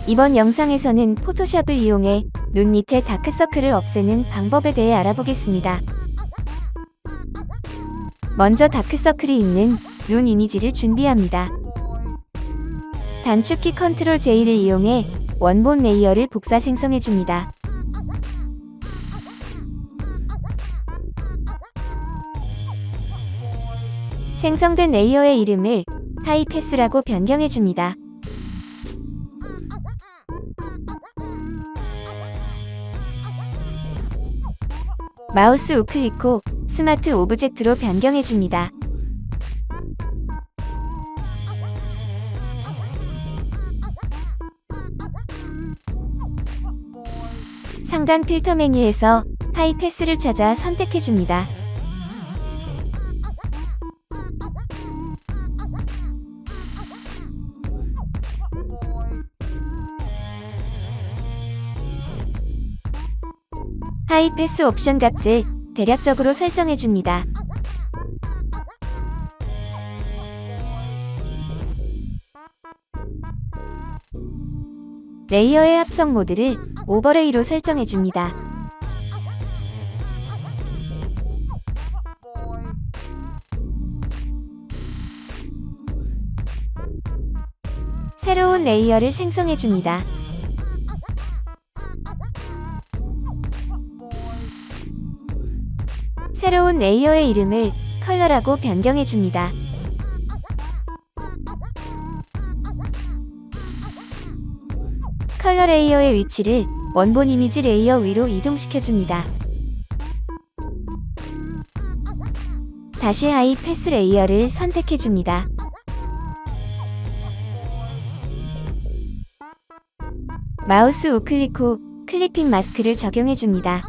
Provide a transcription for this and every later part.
이번 영상에서는 포토샵을 이용해 눈 밑에 다크서클을 없애는 방법에 대해 알아보겠습니다. 먼저 다크서클이 있는 눈 이미지를 준비합니다. 단축키 컨트롤 J를 이용해 원본 레이어를 복사 생성해줍니다. 생성된 레이어의 이름을 하이패스라고 변경해줍니다. 마우스 우클릭 후 스마트 오브젝트로 변경해줍니다. 상단 필터 메뉴에서 하이패스를 찾아 선택해줍니다. 하이패스 옵션 값을 대략적으로 설정해줍니다. 레이어의 합성 모드를 오버레이로 설정해줍니다. 새로운 레이어를 생성해줍니다. 새로운 레이어의 이름을 컬러라고 변경해줍니다. 컬러 레이어의 위치를 원본 이미지 레이어 위로 이동시켜줍니다. 다시 하이패스 레이어를 선택해줍니다. 마우스 우클릭 후 클리핑 마스크를 적용해줍니다.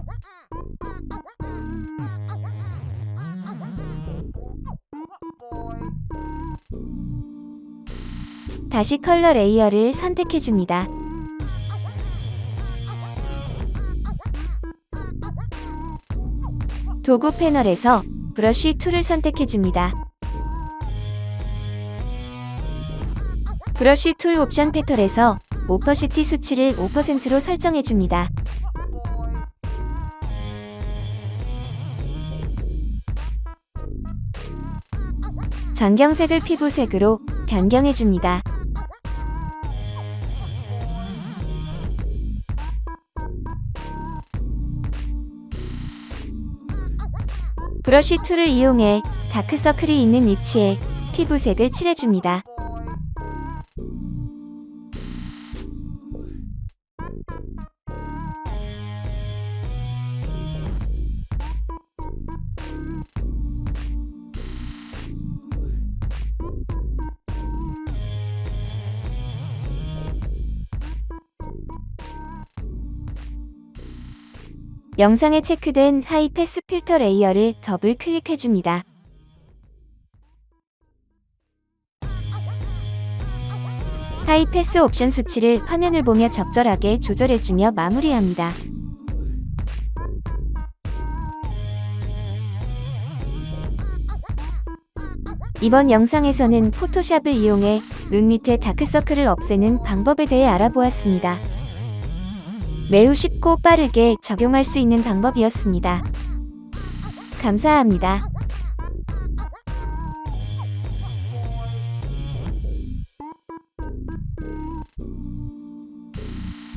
다시 컬러 레이어를 선택해줍니다. 도구 패널에서 브러쉬 툴을 선택해줍니다. 브러쉬 툴 옵션 패널에서 오퍼시티 수치를 5%로 설정해줍니다. 전경색을 피부색으로 변경해줍니다. 브러쉬 툴을 이용해 다크서클이 있는 위치에 피부색을 칠해줍니다. 영상에 체크된 하이패스 필터 레이어를 더블 클릭해줍니다. 하이패스 옵션 수치를 화면을 보며 적절하게 조절해주며 마무리합니다. 이번 영상에서는 포토샵을 이용해 눈 밑에 다크서클을 없애는 방법에 대해 알아보았습니다. 매우 쉽고 빠르게 적용할 수 있는 방법이었습니다. 감사합니다.